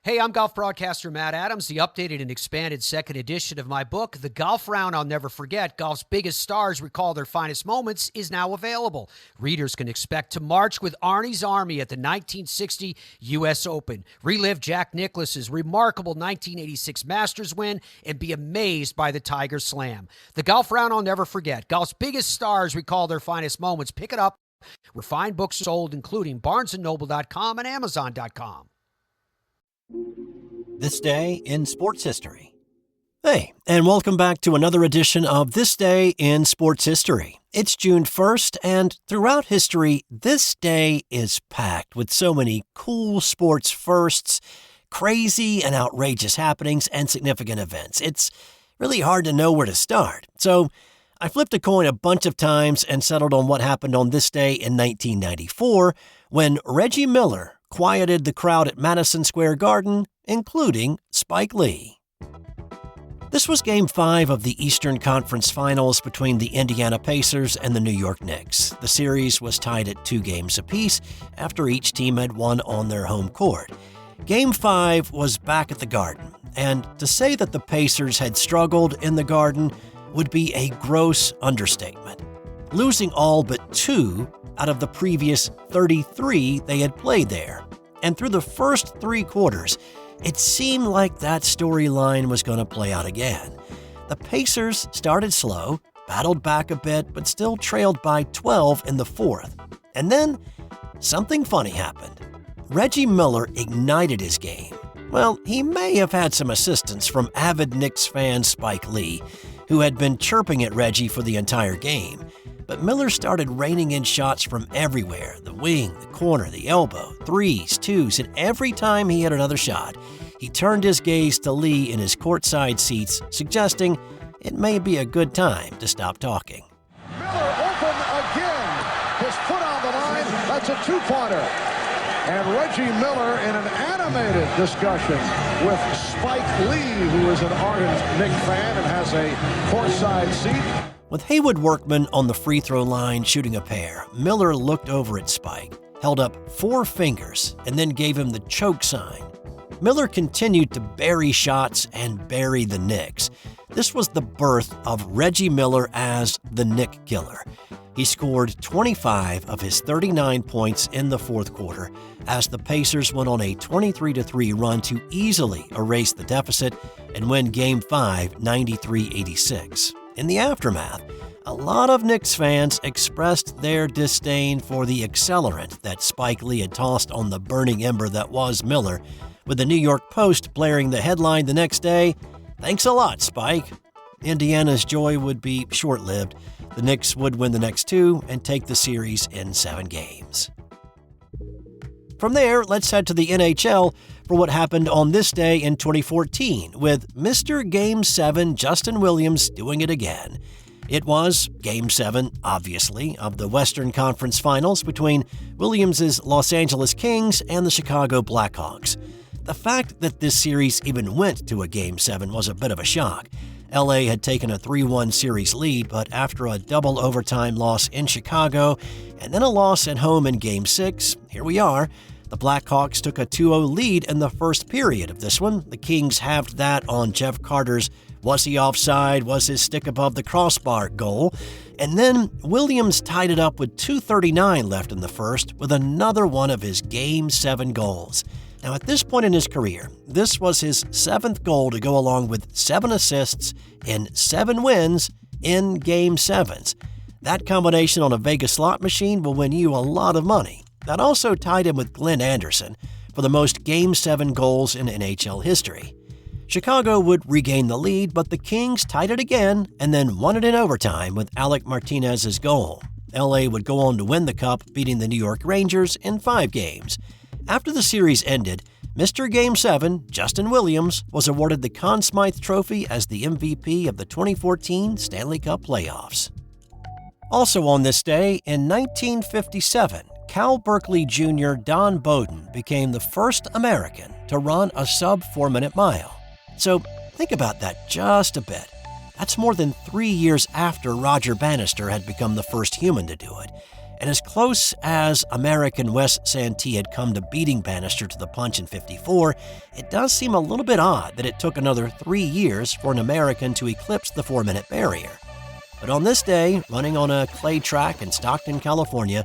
Hey, I'm golf broadcaster Matt Adams. The updated and expanded second edition of my book, The Golf Round I'll Never Forget, Golf's Biggest Stars Recall Their Finest Moments, is now available. Readers can expect to march with Arnie's Army at the 1960 U.S. Open, relive Jack Nicklaus's remarkable 1986 Masters win, and be amazed by the Tiger Slam. The Golf Round I'll Never Forget, Golf's Biggest Stars Recall Their Finest Moments. Pick it up where fine books are sold, including BarnesandNoble.com and Amazon.com. This day in sports history. Hey, and welcome back to another edition of This Day in Sports History. It's June 1st, and throughout history, this day is packed with so many cool sports firsts, crazy and outrageous happenings, and significant events. It's really hard to know where to start. So I flipped a coin a bunch of times and settled on what happened on this day in 1994 when Reggie Miller quieted the crowd at Madison Square Garden, including Spike Lee. This was Game 5 of the Eastern Conference Finals between the Indiana Pacers and the New York Knicks. The series was tied at 2 games apiece after each team had won on their home court. Game 5 was back at the Garden, and to say that the Pacers had struggled in the Garden would be a gross understatement. Losing all but 2 out of the previous 33 they had played there. And through the first 3 quarters, it seemed like that storyline was going to play out again. The Pacers started slow, battled back a bit, but still trailed by 12 in the 4th. And then something funny happened. Reggie Miller ignited his game. Well, he may have had some assistance from avid Knicks fan Spike Lee, who had been chirping at Reggie for the entire game. But Miller started raining in shots from everywhere, the wing, the corner, the elbow, threes, twos, and every time he hit another shot, he turned his gaze to Lee in his courtside seats, suggesting it may be a good time to stop talking. Miller open again, his foot on the line, that's a 2-pointer. And Reggie Miller in an animated discussion with Spike Lee, who is an ardent Knick fan and has a courtside seat. With Haywood Workman on the free throw line shooting a pair, Miller looked over at Spike, held up 4 fingers, and then gave him the choke sign. Miller continued to bury shots and bury the Knicks. This was the birth of Reggie Miller as the Knick Killer. He scored 25 of his 39 points in the 4th quarter as the Pacers went on a 23-3 run to easily erase the deficit and win Game 5 93-86. In the aftermath, a lot of Knicks fans expressed their disdain for the accelerant that Spike Lee had tossed on the burning ember that was Miller, with the New York Post blaring the headline the next day, "Thanks a lot, Spike." Indiana's joy would be short-lived. The Knicks would win the next 2 and take the series in 7 games. From there, let's head to the NHL for what happened on this day in 2014 with Mr. Game 7 Justin Williams doing it again. It was Game 7, obviously, of the Western Conference Finals between Williams' Los Angeles Kings and the Chicago Blackhawks. The fact that this series even went to a Game 7 was a bit of a shock. LA had taken a 3-1 series lead, but after a double overtime loss in Chicago and then a loss at home in Game 6, here we are. The Blackhawks took a 2-0 lead in the first period of this one. The Kings halved that on Jeff Carter's "was he offside, was his stick above the crossbar" goal. And then Williams tied it up with 2:39 left in the first with another one of his Game 7 goals. Now at this point in his career, this was his 7th goal to go along with 7 assists in 7 wins in Game 7s. That combination on a Vegas slot machine will win you a lot of money. That also tied him with Glenn Anderson for the most Game 7 goals in NHL history. Chicago would regain the lead, but the Kings tied it again and then won it in overtime with Alec Martinez's goal. LA would go on to win the Cup, beating the New York Rangers in 5 games. After the series ended, Mr. Game 7, Justin Williams, was awarded the Conn Smythe Trophy as the MVP of the 2014 Stanley Cup playoffs. Also on this day, in 1957, Cal Berkeley Jr. Don Bowden became the first American to run a sub-4-minute mile. So think about that just a bit. That's more than 3 years after Roger Bannister had become the first human to do it. And as close as American Wes Santee had come to beating Bannister to the punch in '54, it does seem a little bit odd that it took another 3 years for an American to eclipse the 4-minute barrier. But on this day, running on a clay track in Stockton, California,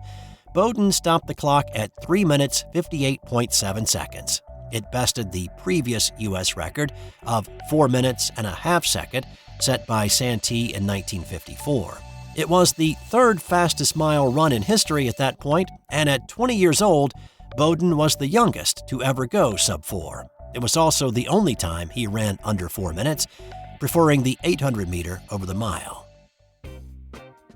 Bowden stopped the clock at 3 minutes 58.7 seconds. It bested the previous U.S. record of 4 minutes and a half second set by Santee in 1954. It was the third fastest mile run in history at that point, and at 20 years old, Bowden was the youngest to ever go sub-4. It was also the only time he ran under 4 minutes, preferring the 800-meter over the mile.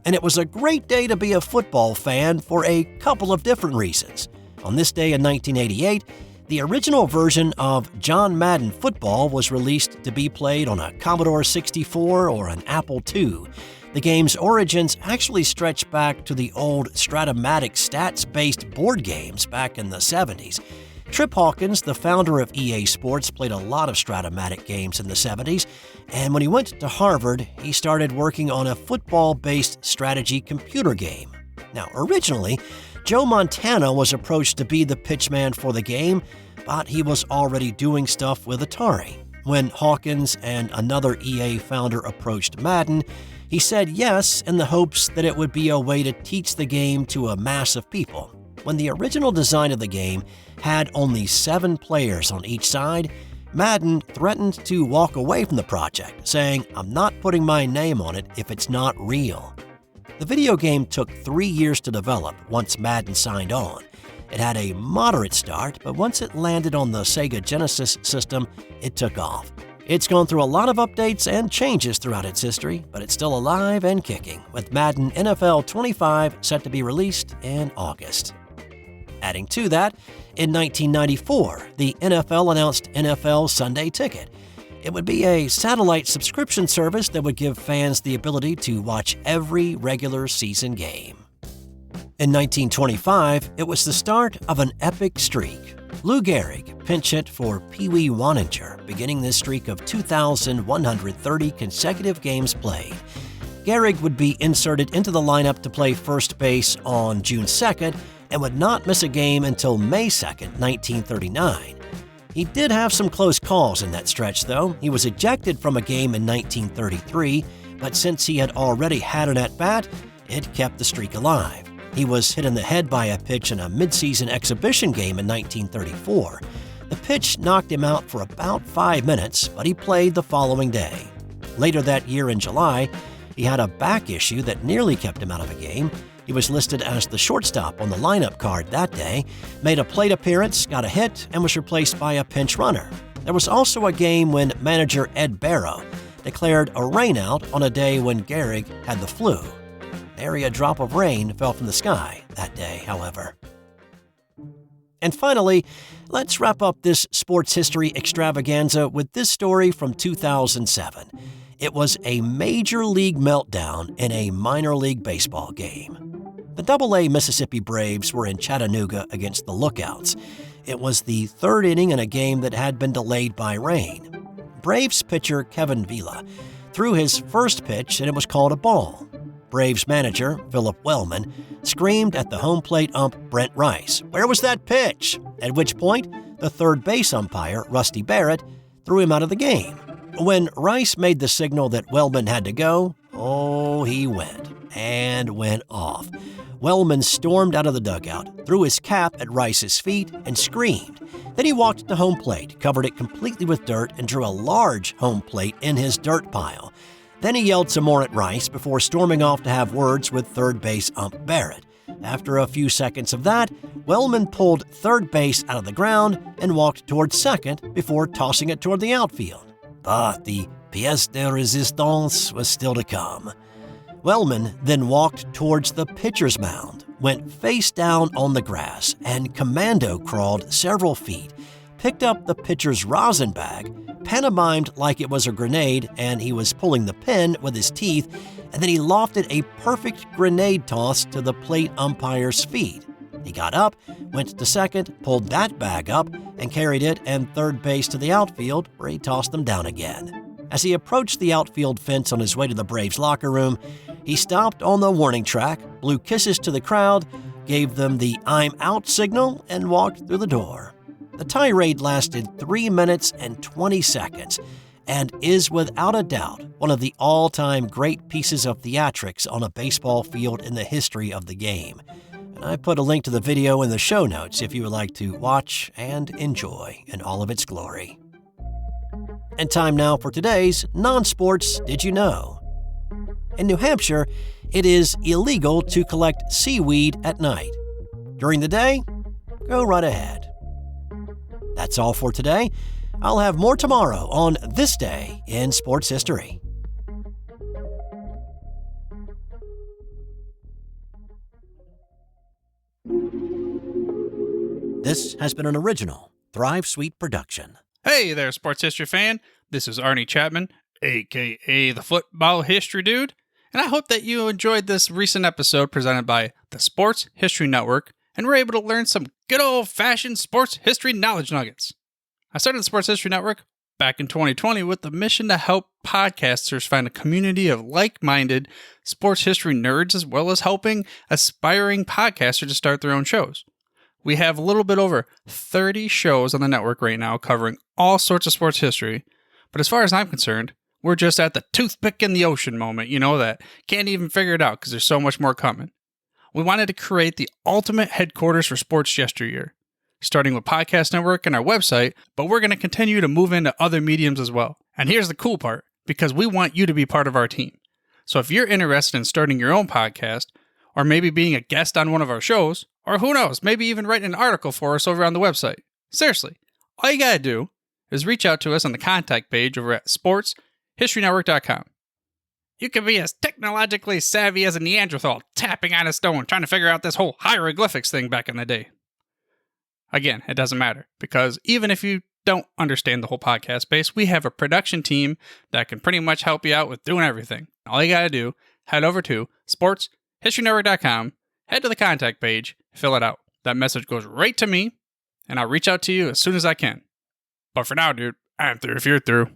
And it was a great day to be a football fan for a couple of different reasons. On this day in 1988, the original version of John Madden Football was released to be played on a Commodore 64 or an Apple II. The game's origins actually stretch back to the old Stratomatic stats-based board games back in the 70s. Trip Hawkins, the founder of EA Sports, played a lot of Stratomatic games in the 70s, and when he went to Harvard, he started working on a football-based strategy computer game. Now, originally, Joe Montana was approached to be the pitchman for the game, but he was already doing stuff with Atari. When Hawkins and another EA founder approached Madden, he said yes in the hopes that it would be a way to teach the game to a mass of people. When the original design of the game had only 7 players on each side, Madden threatened to walk away from the project, saying, "I'm not putting my name on it if it's not real." The video game took 3 years to develop once Madden signed on. It had a moderate start, but once it landed on the Sega Genesis system, it took off. It's gone through a lot of updates and changes throughout its history, but it's still alive and kicking, with Madden NFL 25 set to be released in August. Adding to that, in 1994, the NFL announced NFL Sunday Ticket. It would be a satellite subscription service that would give fans the ability to watch every regular season game. In 1925, it was the start of an epic streak. Lou Gehrig pinch hit for Pee Wee Waninger, beginning this streak of 2,130 consecutive games played. Gehrig would be inserted into the lineup to play first base on June 2nd and would not miss a game until May 2nd, 1939. He did have some close calls in that stretch, though. He was ejected from a game in 1933, but since he had already had an at-bat, it kept the streak alive. He was hit in the head by a pitch in a midseason exhibition game in 1934. The pitch knocked him out for about 5 minutes, but he played the following day. Later that year in July, he had a back issue that nearly kept him out of a game. He was listed as the shortstop on the lineup card that day, made a plate appearance, got a hit, and was replaced by a pinch runner. There was also a game when manager Ed Barrow declared a rainout on a day when Gehrig had the flu. Nary a drop of rain fell from the sky that day, however. And finally, let's wrap up this sports history extravaganza with this story from 2007. It was a major league meltdown in a minor league baseball game. The AA Mississippi Braves were in Chattanooga against the Lookouts. It was the third inning in a game that had been delayed by rain. Braves pitcher Kevin Vila threw his first pitch and it was called a ball. Braves manager Philip Wellman screamed at the home plate ump Brent Rice, "Where was that pitch?" At which point, the third base umpire, Rusty Barrett, threw him out of the game. When Rice made the signal that Wellman had to go, he went off. Wellman stormed out of the dugout, threw his cap at Rice's feet, and screamed. Then he walked to home plate, covered it completely with dirt, and drew a large home plate in his dirt pile. Then he yelled some more at Rice before storming off to have words with third base ump Barrett. After a few seconds of that, Wellman pulled third base out of the ground and walked toward second before tossing it toward the outfield. But the pièce de résistance was still to come. Wellman then walked towards the pitcher's mound, went face down on the grass, and commando crawled several feet, picked up the pitcher's rosin bag, pantomimed like it was a grenade and he was pulling the pin with his teeth, and then he lofted a perfect grenade toss to the plate umpire's feet. He got up, went to second, pulled that bag up, and carried it and third base to the outfield, where he tossed them down again. As he approached the outfield fence on his way to the Braves' locker room, he stopped on the warning track, blew kisses to the crowd, gave them the "I'm out" signal, and walked through the door. The tirade lasted 3 minutes and 20 seconds and is without a doubt one of the all-time great pieces of theatrics on a baseball field in the history of the game. And I put a link to the video in the show notes if you would like to watch and enjoy in all of its glory. And time now for today's non-sports Did You Know? In New Hampshire, it is illegal to collect seaweed at night. During the day, go right ahead. That's all for today. I'll have more tomorrow on This Day in Sports History. This has been an original Thrive Suite production. Hey there, sports history fan. This is Arnie Chapman, a.k.a. the Football History Dude, and I hope that you enjoyed this recent episode presented by the Sports History Network and were able to learn some good old-fashioned sports history knowledge nuggets. I started the Sports History Network back in 2020 with the mission to help podcasters find a community of like-minded sports history nerds, as well as helping aspiring podcasters to start their own shows. We have a little bit over 30 shows on the network right now covering all sorts of sports history, but as far as I'm concerned, we're just at the toothpick in the ocean moment, that can't even figure it out because there's so much more coming. We wanted to create the ultimate headquarters for sports yesteryear, starting with Podcast Network and our website, but we're going to continue to move into other mediums as well. And here's the cool part, because we want you to be part of our team. So if you're interested in starting your own podcast, or maybe being a guest on one of our shows, or who knows, maybe even writing an article for us over on the website. Seriously, all you gotta do is reach out to us on the contact page over at sportshistorynetwork.com. You can be as technologically savvy as a Neanderthal tapping on a stone trying to figure out this whole hieroglyphics thing back in the day. Again, it doesn't matter, because even if you don't understand the whole podcast space, we have a production team that can pretty much help you out with doing everything. All you gotta do, head over to sportshistorynetwork.com, head to the contact page, fill it out. That message goes right to me, and I'll reach out to you as soon as I can. But for now, dude, I'm through if you're through.